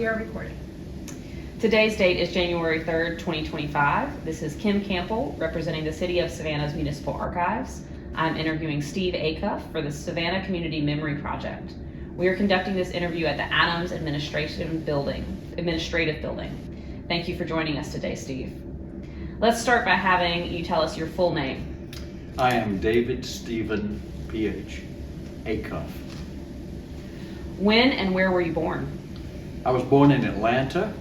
We are recording. Today's date is January 3rd, 2025. This is Kim Campbell representing the City of Savannah's Municipal Archives. I'm interviewing Steve Acuff for the Savannah Community Memory Project. We are conducting this interview at the Adams Administrative Building. Thank you for joining us today, Steve. Let's start by having you tell us your full name. I am David Stephen P.H. Acuff. When and where were you born? I was born in Atlanta,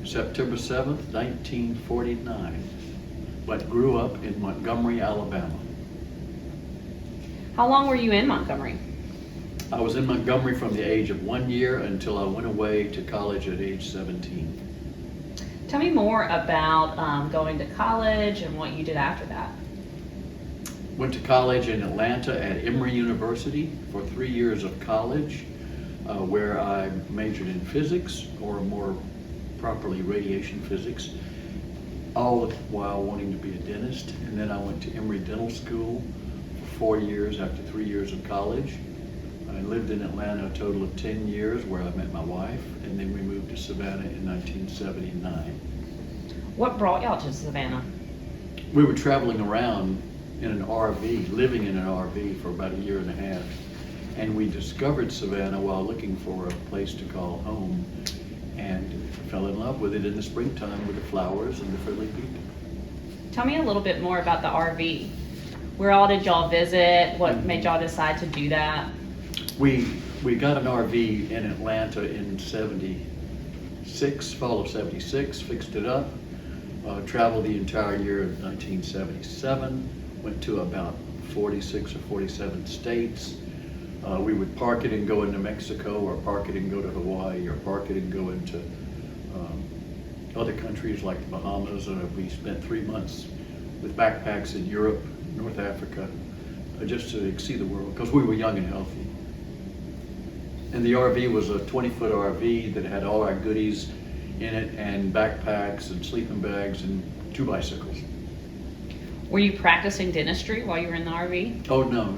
September 7th, 1949, but grew up in Montgomery, Alabama. How long were you in Montgomery? I was in Montgomery from the age of 1 year until I went away to college at age 17. Tell me more about going to college and what you did after that. Went to college in Atlanta at Emory University for 3 years of college, where I majored in physics, or more properly radiation physics, all the while wanting to be a dentist. And then I went to Emory Dental School for 4 years after 3 years of college. I lived in Atlanta a total of 10 years, where I met my wife, and then we moved to Savannah in 1979. What brought y'all to Savannah? We were traveling around in an RV, living in an RV for about a year and a half. And we discovered Savannah while looking for a place to call home, and fell in love with it in the springtime with the flowers and the friendly people. Tell me a little bit more about the RV. Where all did y'all visit? What made y'all decide to do that? We got an RV in Atlanta in '76, fall of '76, fixed it up, traveled the entire year of 1977, went to about 46 or 47 states. We would park it and go into Mexico, or park it and go to Hawaii, or park it and go into other countries like the Bahamas. We spent 3 months with backpacks in Europe, North Africa, just to see the world, because we were young and healthy. And the RV was a 20-foot RV that had all our goodies in it, and backpacks and sleeping bags and 2 bicycles. Were you practicing dentistry while you were in the RV? Oh, no.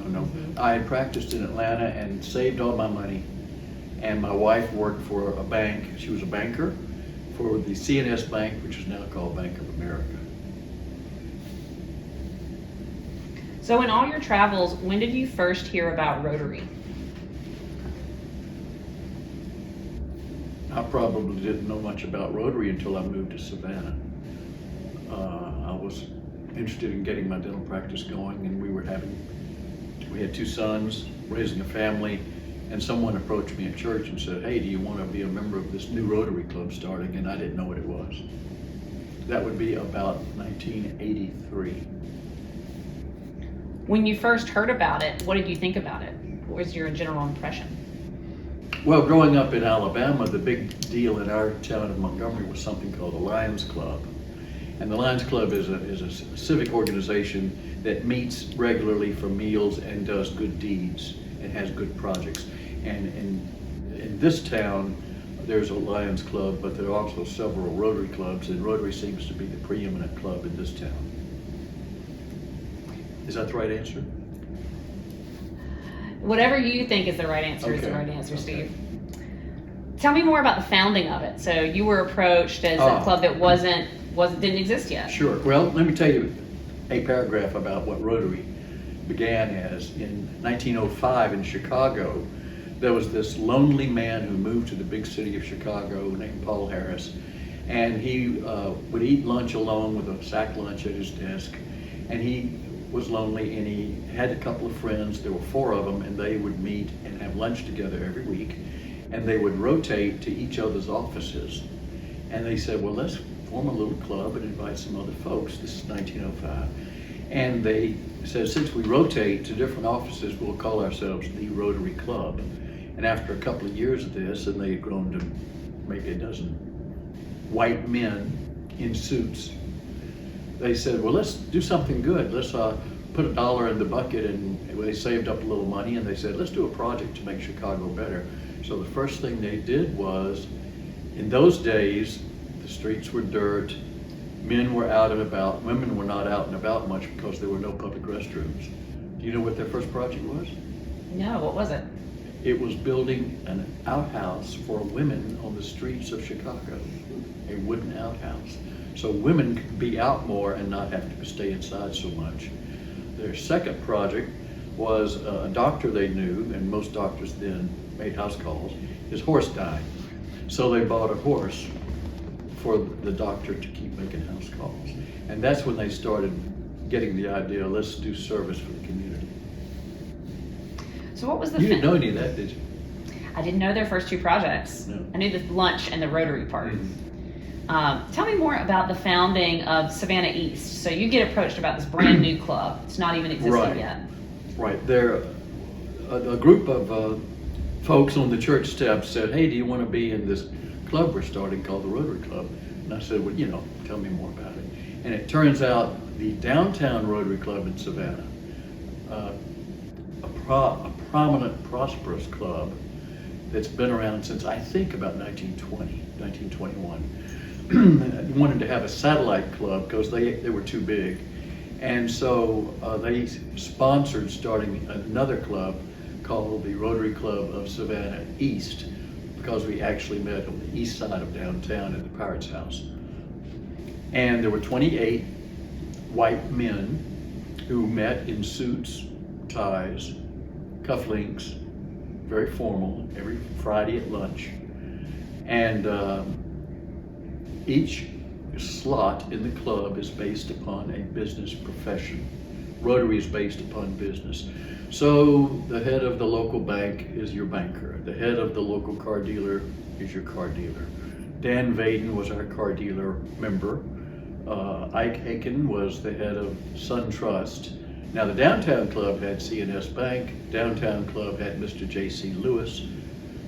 I had practiced in Atlanta and saved all my money. And my wife worked for a bank. She was a banker for the CNS Bank, which is now called Bank of America. So in all your travels, when did you first hear about Rotary? I probably didn't know much about Rotary until I moved to Savannah. I was interested in getting my dental practice going, and we had 2 sons, raising a family, and someone approached me at church and said, "Hey, do you want to be a member of this new Rotary Club starting?" And I didn't know what it was. That would be about 1983. When you first heard about it, what did you think about it? What was your general impression? Well, growing up in Alabama, the big deal in our town of Montgomery was something called the Lions Club. And the Lions Club is a civic organization that meets regularly for meals and does good deeds and has good projects. And in this town, there's a Lions Club, but there are also several Rotary clubs, and Rotary seems to be the preeminent club in this town. Is that the right answer? Whatever you think is the right answer is the right answer, Steve. Tell me more about the founding of it. So you were approached as a club that didn't exist yet. Sure. Well, let me tell you a paragraph about what Rotary began as. In 1905 in Chicago, there was this lonely man who moved to the big city of Chicago named Paul Harris, and he would eat lunch alone with a sack lunch at his desk, and he was lonely, and he had a couple of friends. There were 4 of them, and they would meet and have lunch together every week, and they would rotate to each other's offices. And they said, well, let's form a little club and invite some other folks. This is 1905. And they said, since we rotate to different offices, we'll call ourselves the Rotary Club. And after a couple of years of this, and they had grown to maybe a dozen white men in suits, they said, well, let's do something good. Let's put $1 in the bucket. And they saved up a little money, and they said, let's do a project to make Chicago better. So the first thing they did was, in those days, the streets were dirt, men were out and about, women were not out and about much because there were no public restrooms. Do you know what their first project was? No, what was it? It was building an outhouse for women on the streets of Chicago, a wooden outhouse. So women could be out more and not have to stay inside so much. Their second project was a doctor they knew, and most doctors then made house calls. His horse died. So they bought a horse for the doctor to keep making house calls. And that's when they started getting the idea, let's do service for the community. So what was the You didn't know any of that, did you? I didn't know their first two projects. No. I knew the lunch and the Rotary part. Mm-hmm. Tell me more about the founding of Savannah East. So you get approached about this brand new club. It's not even existing Right. yet. Right. There, a group of folks on the church steps said, hey, do you want to be in this club we're starting called the Rotary Club? And I said, well, tell me more about it. And it turns out the downtown Rotary Club in Savannah, a prominent, prosperous club that's been around since I think about 1921, wanted to have a satellite club because they were too big. And so they sponsored starting another club called the Rotary Club of Savannah East, because we actually met on the east side of downtown at the Pirates House. And there were 28 white men who met in suits, ties, cufflinks, very formal, every Friday at lunch. And each slot in the club is based upon a business profession. Rotary is based upon business. So the head of the local bank is your banker. The head of the local car dealer is your car dealer. Dan Vaden was our car dealer member. Ike Aiken was the head of Sun Trust. Now the downtown club had C&S Bank. Downtown club had Mr. J.C. Lewis.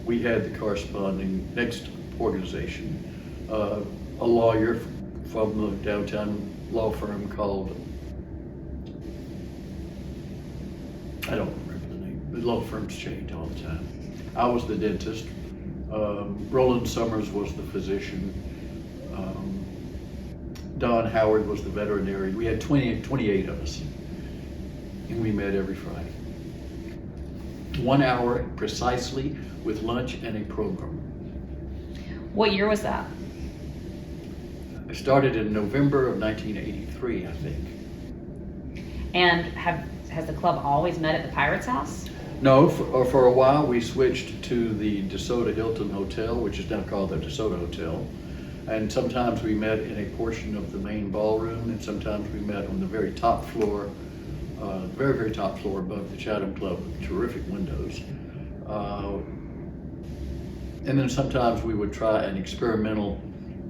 We had the corresponding next organization, a lawyer from the downtown law firm called, I don't remember the name. The law firms change all the time. I was the dentist. Roland Summers was the physician. Don Howard was the veterinarian. We had 28 of us, and we met every Friday. 1 hour precisely with lunch and a program. What year was that? I started in November of 1983, I think. And has the club always met at the Pirates House? No, for a while we switched to the DeSoto Hilton Hotel, which is now called the DeSoto Hotel. And sometimes we met in a portion of the main ballroom, and sometimes we met on the very top floor, very, very top floor above the Chatham Club with terrific windows. And then sometimes we would try an experimental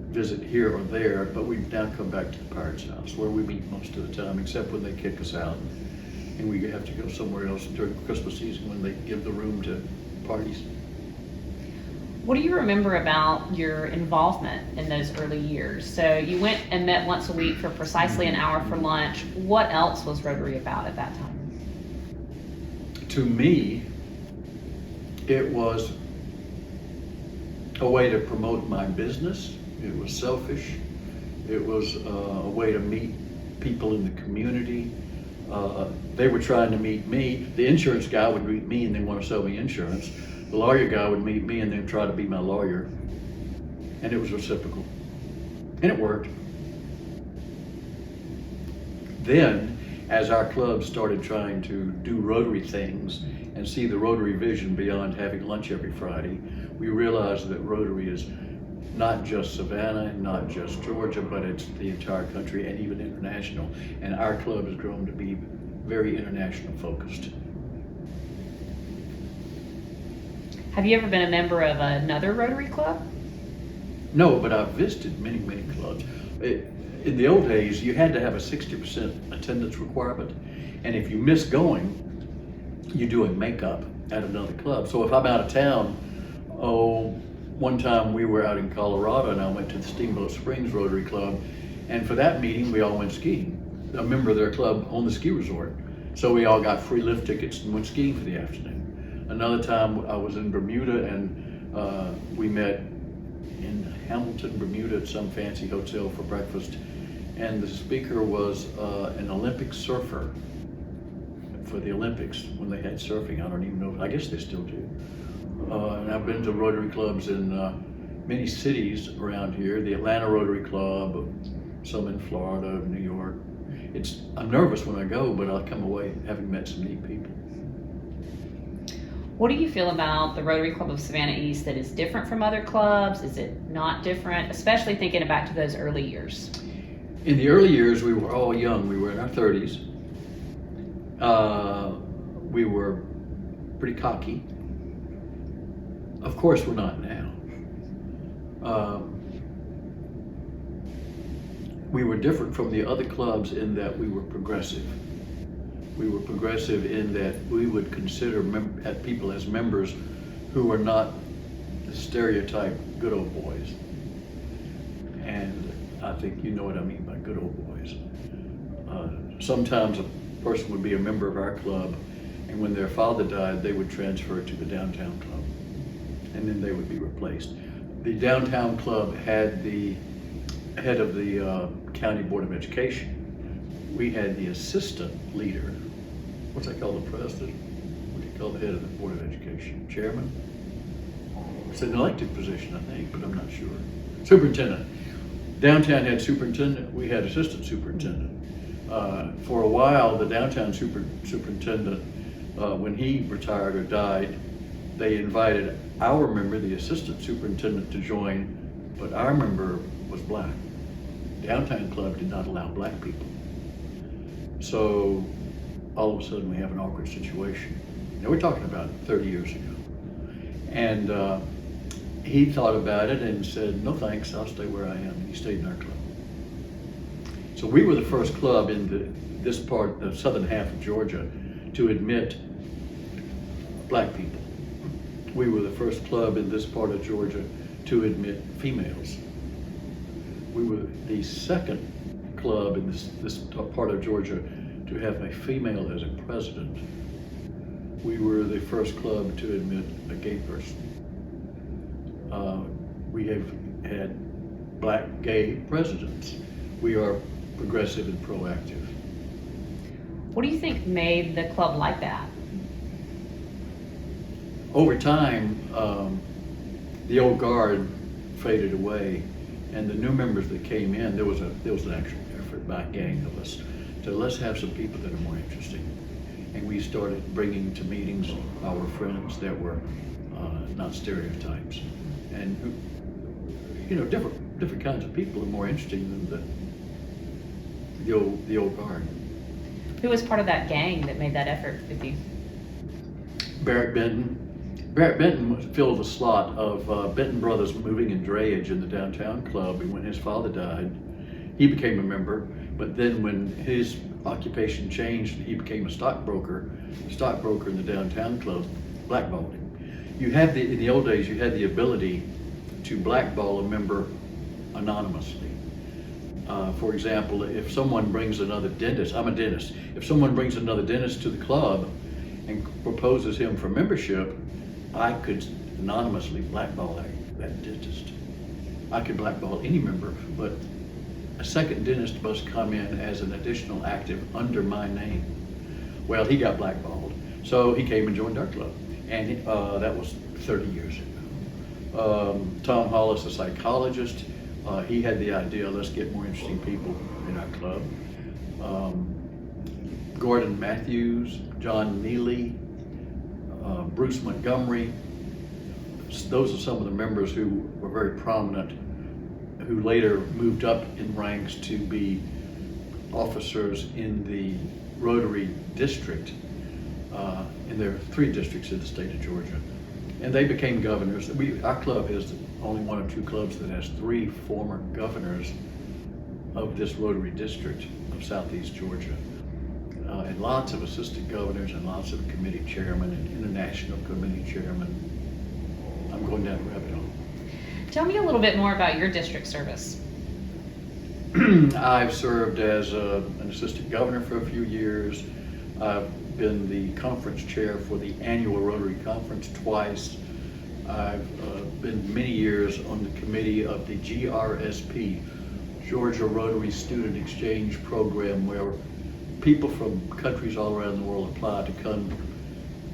visit here or there, but we've now come back to the Pirates House where we meet most of the time, except when they kick us out and we have to go somewhere else during Christmas season when they give the room to parties. What do you remember about your involvement in those early years? So you went and met once a week for precisely an hour for lunch. What else was Rotary about at that time? To me, it was a way to promote my business. It was selfish. It was a way to meet people in the community. They were trying to meet me. The insurance guy would meet me and then want to sell me insurance. The lawyer guy would meet me and then try to be my lawyer. And it was reciprocal. And it worked. Then, as our club started trying to do Rotary things and see the Rotary vision beyond having lunch every Friday, we realized that Rotary is not just Savannah, not just Georgia, but it's the entire country and even international. And our club has grown to be very international focused. Have you ever been a member of another Rotary club? No, but I've visited many, many clubs. In the old days, you had to have a 60% attendance requirement. And if you miss going, you do a makeup at another club. So if I'm out of town, one time we were out in Colorado and I went to the Steamboat Springs Rotary Club. And for that meeting, we all went skiing. A member of their club owned the ski resort. So we all got free lift tickets and went skiing for the afternoon. Another time I was in Bermuda and we met in Hamilton, Bermuda at some fancy hotel for breakfast. And the speaker was an Olympic surfer for the Olympics when they had surfing. I don't even know, I guess they still do. And I've been to Rotary clubs in many cities around here, the Atlanta Rotary Club, some in Florida, New York. I'm nervous when I go, but I'll come away having met some neat people. What do you feel about the Rotary Club of Savannah East that is different from other clubs? Is it not different, especially thinking back to those early years? In the early years, we were all young. We were in our 30s. We were pretty cocky. Of course, we're not now. We were different from the other clubs in that we were progressive. We were progressive in that we would consider people as members who were not the stereotype good old boys. And I think you know what I mean by good old boys. Sometimes a person would be a member of our club, and when their father died, they would transfer to the downtown club, and then they would be replaced. The downtown club had the head of the County Board of Education. We had the assistant leader. What's that called, the president? What do you call the head of the Board of Education? Chairman? It's an elected position, I think, but I'm not sure. Superintendent. Downtown had superintendent, we had assistant superintendent. For a while, the downtown superintendent, when he retired or died, they invited our member, the assistant superintendent, to join, but our member was black. Downtown club did not allow black people. So all of a sudden we have an awkward situation. Now we're talking about 30 years ago. And he thought about it and said, no thanks, I'll stay where I am. And he stayed in our club. So we were the first club in this part, the southern half of Georgia, to admit black people. We were the first club in this part of Georgia to admit females. We were the second club in this part of Georgia to have a female as a president. We were the first club to admit a gay person. We have had black gay presidents. We are progressive and proactive. What do you think made the club like that? Over time, the old guard faded away, and the new members that came in, there was an actual effort by a gang of us to let's have some people that are more interesting. And we started bringing to meetings our friends that were not stereotypes, and different kinds of people are more interesting than the old guard. Who was part of that gang that made that effort with you? Barrett Benton. Barrett Benton filled the slot of Benton Brothers Moving and Drayage in the downtown club, and when his father died, he became a member, but then when his occupation changed, he became a stockbroker. The stockbroker in the downtown club blackballed him. In the old days, you had the ability to blackball a member anonymously. For example, if someone brings another dentist, I'm a dentist, if someone brings another dentist to the club and proposes him for membership, I could anonymously blackball that dentist. I could blackball any member, but a second dentist must come in as an additional active under my name. Well, he got blackballed, so he came and joined our club, and that was 30 years ago. Tom Hollis, a psychologist, he had the idea, let's get more interesting people in our club. Gordon Matthews, John Neely, Bruce Montgomery, those are some of the members who were very prominent, who later moved up in ranks to be officers in the Rotary District. And there are 3 districts in the state of Georgia. And they became governors. Our club is only one of 2 clubs that has 3 former governors of this Rotary District of Southeast Georgia. And lots of assistant governors and lots of committee chairmen and international committee chairmen. I'm going down the rabbit hole. Tell me a little bit more about your district service. I've served as an assistant governor for a few years. I've been the conference chair for the annual Rotary Conference twice. I've been many years on the committee of the GRSP, Georgia Rotary Student Exchange Program, where people from countries all around the world apply to come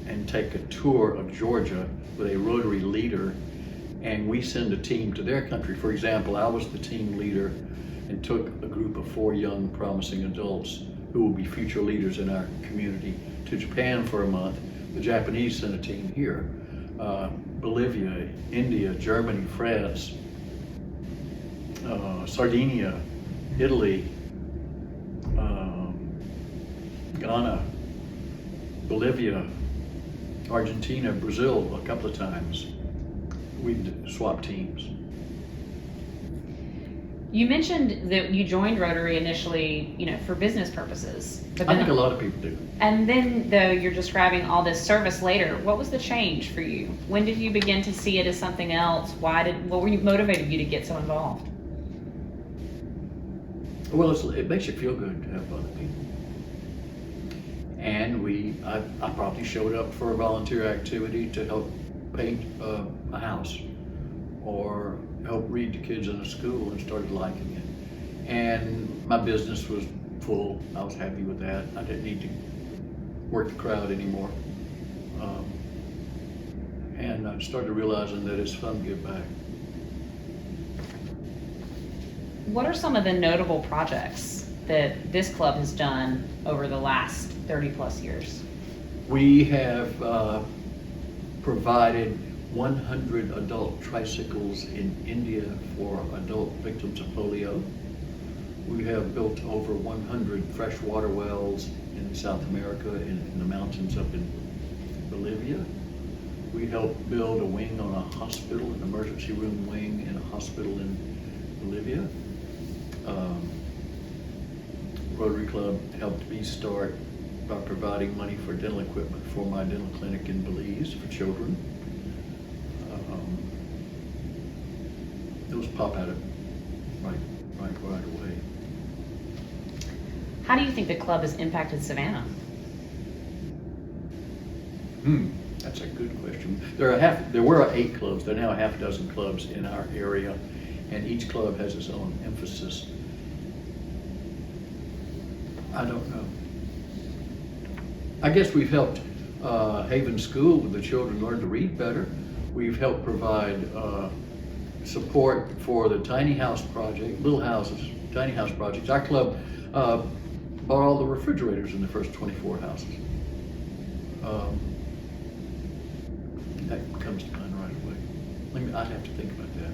and take a tour of Georgia with a Rotary leader, and we send a team to their country. For example, I was the team leader and took a group of 4 young promising adults who will be future leaders in our community to Japan for a month. The Japanese sent a team here. Bolivia, India, Germany, France, Sardinia, Italy, Ghana, Bolivia, Argentina, Brazil a couple of times. We've swapped teams. You mentioned that you joined Rotary initially, for business purposes. But I think a lot of people do. And then, though, you're describing all this service later. What was the change for you? When did you begin to see it as something else? What motivated you to get so involved? Well, it makes you feel good to help other people. And I probably showed up for a volunteer activity to help paint a house or help read to kids in a school, and started liking it. And my business was full. I was happy with that. I didn't need to work the crowd anymore. And I started realizing that it's fun to give back. What are some of the notable projects that this club has done over the last 30 plus years? We have provided 100 adult tricycles in India for adult victims of polio. We have built over 100 freshwater wells in South America, in the mountains up in Bolivia. We helped build a wing on a hospital, an emergency room wing in a hospital in Bolivia. Rotary Club helped me start by providing money for dental equipment for my dental clinic in Belize for children. Those pop out of right away. How do you think the club has impacted Savannah? That's a good question. There were 8 clubs. There are now a half dozen clubs in our area, and each club has its own emphasis. I don't know. I guess we've helped Haven School with the children learn to read better. We've helped provide support for the tiny house project, little houses, tiny house projects. Our club bought all the refrigerators in the first 24 houses. That comes to mind right away. I'd have to think about that.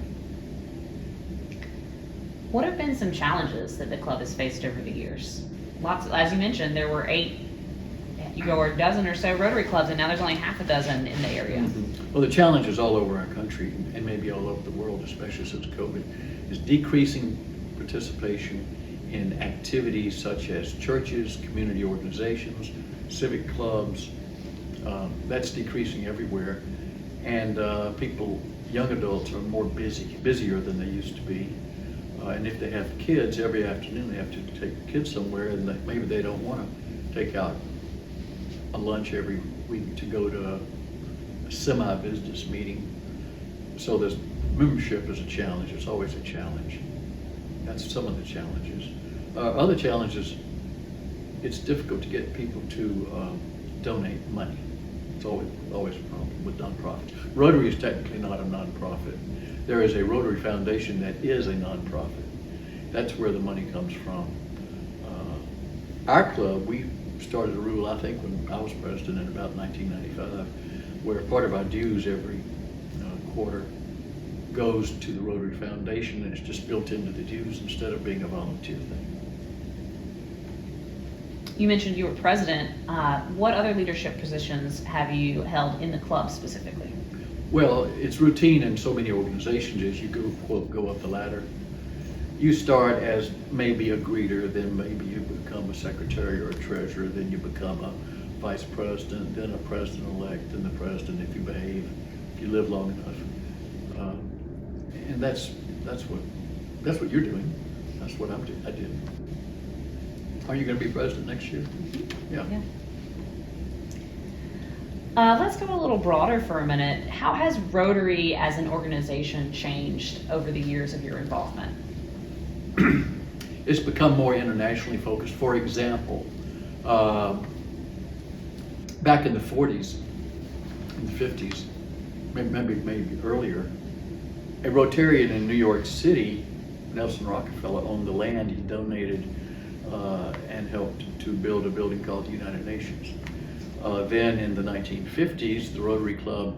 What have been some challenges that the club has faced over the years? As you mentioned, there were 8, or a dozen or so Rotary clubs, and now there's only half a dozen in the area. Mm-hmm. Well, the challenges all over our country, and maybe all over the world, especially since COVID, is decreasing participation in activities such as churches, community organizations, civic clubs. That's decreasing everywhere, and young adults are more busier than they used to be. And if they have kids, every afternoon they have to take the kids somewhere, and maybe they don't want to take out a lunch every week to go to a semi-business meeting. So this membership is a challenge. It's always a challenge. That's some of the challenges. Other challenges, it's difficult to get people to donate money. It's always a problem with nonprofits. Rotary is technically not a nonprofit. There is a Rotary Foundation that is a nonprofit. That's where the money comes from. Our club, we started a rule, I think, when I was president in about 1995, where part of our dues every quarter goes to the Rotary Foundation, and it's just built into the dues instead of being a volunteer thing. You mentioned you were president. What other leadership positions have you held in the club specifically? Well, it's routine in so many organizations as you go up the ladder. You start as maybe a greeter, then maybe you become a secretary or a treasurer, then you become a vice president, then a president-elect, then the president if you behave, if you live long enough. And that's what you're doing. That's what I did. Are you going to be president next year? Yeah. Let's go a little broader for a minute. How has Rotary as an organization changed over the years of your involvement? It's become more internationally focused. For example, Back in the 40s, in the 50s, maybe earlier, a Rotarian in New York City, Nelson Rockefeller, owned the land. He donated and helped to build a building called the United Nations. Then in the 1950s, the Rotary Club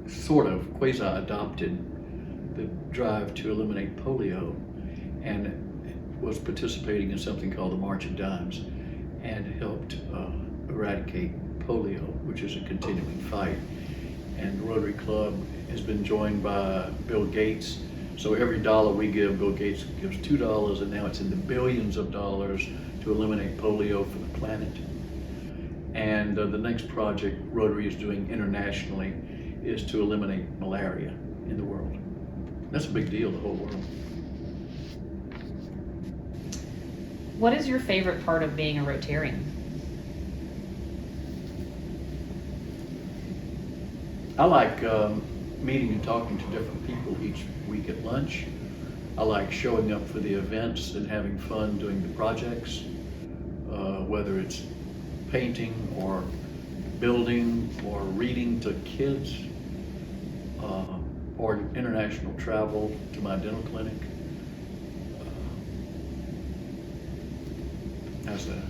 sort of quasi-adopted the drive to eliminate polio and was participating in something called the March of Dimes and helped eradicate polio, which is a continuing fight. And the Rotary Club has been joined by Bill Gates. So every dollar we give, Bill Gates gives $2, and now it's in the billions of dollars to eliminate polio for the planet. And the next project Rotary is doing internationally is to eliminate malaria in the world. That's a big deal, the whole world. What is your favorite part of being a Rotarian? I like meeting and talking to different people each week at lunch. I like showing up for the events and having fun doing the projects, whether it's painting or building or reading to kids, or international travel to my dental clinic. How's that?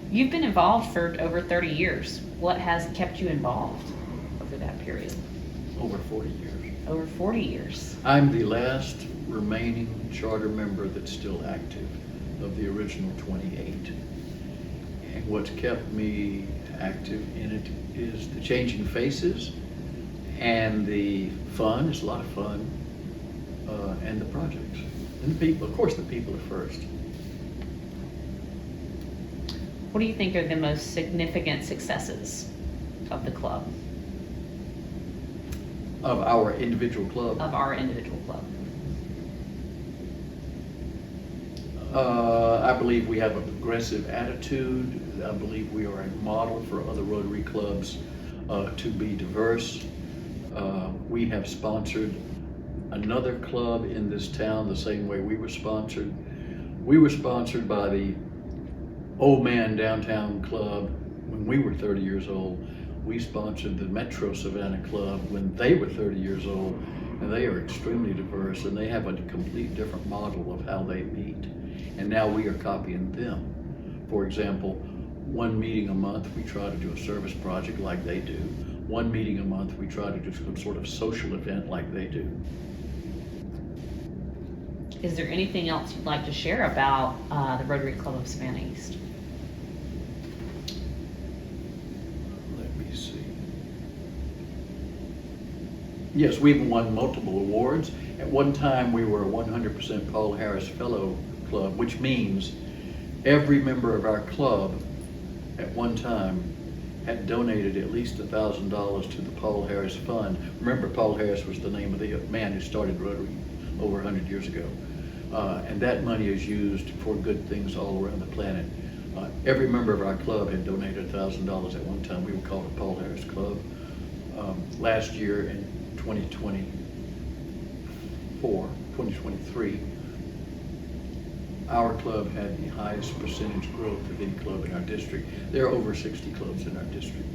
You've been involved for over 30 years. What has kept you involved over that period? Over 40 years. Over 40 years. I'm the last remaining charter member that's still active of the original 28. And what's kept me active in it is the changing faces and the fun. It's a lot of fun, and the projects and the people. Of course, the people are first. What do you think are the most significant successes of the club, Of our individual club. of our individual club? I believe we have a progressive attitude. I believe we are a model for other Rotary clubs to be diverse. We have sponsored another club in this town the same way we were sponsored. We were sponsored by the Old Man Downtown Club when we were 30 years old. We sponsored the Metro Savannah Club when they were 30 years old, and they are extremely diverse, and they have a complete different model of how they meet. And now we are copying them. For example, one meeting a month, we try to do a service project like they do. One meeting a month, we try to do some sort of social event like they do. Is there anything else you'd like to share about the Rotary Club of Savannah East? Let me see. Yes, we've won multiple awards. At one time, we were a 100% Paul Harris Fellow Club, which means every member of our club at one time had donated at least $1,000 to the Paul Harris Fund. Remember, Paul Harris was the name of the man who started Rotary over 100 years ago. And that money is used for good things all around the planet. Every member of our club had donated $1,000 at one time. We were called the Paul Harris Club. Last year in 2023, our club had the highest percentage growth of any club in our district. There are over 60 clubs in our district.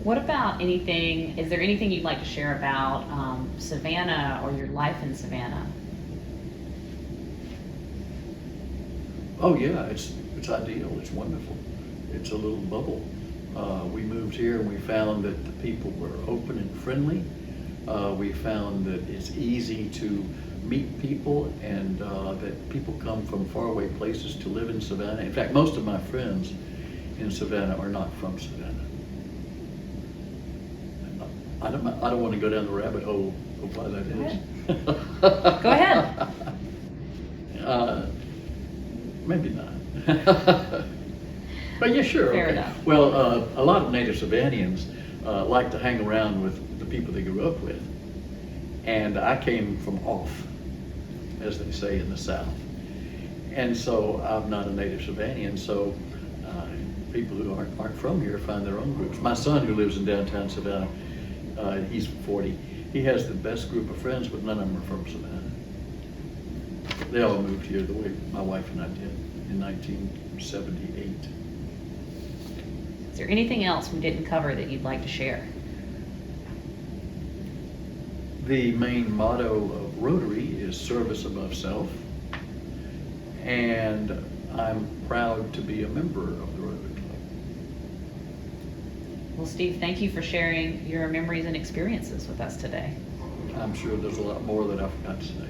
What about anything, is there anything you'd like to share about Savannah or your life in Savannah? Oh yeah, it's ideal, it's wonderful. It's a little bubble. We moved here and we found that the people were open and friendly. We found that it's easy to meet people and that people come from faraway places to live in Savannah. In fact, most of my friends in Savannah are not from Savannah. I don't want to go down the rabbit hole of why that is. Go ahead. Maybe not. But yeah, sure. Fair okay. enough. Well, a lot of native Savannahans like to hang around with the people they grew up with. And I came from off, as they say in the South. And so I'm not a native Savannian, so people who aren't from here find their own groups. My son, who lives in downtown Savannah, he's 40. He has the best group of friends, but none of them are from Savannah. They all moved here the way my wife and I did in 1978. Is there anything else we didn't cover that you'd like to share? The main motto of Rotary is service above self, and I'm proud to be a member of the Rotary Club. Well, Steve, thank you for sharing your memories and experiences with us today. I'm sure there's a lot more that I forgot to say.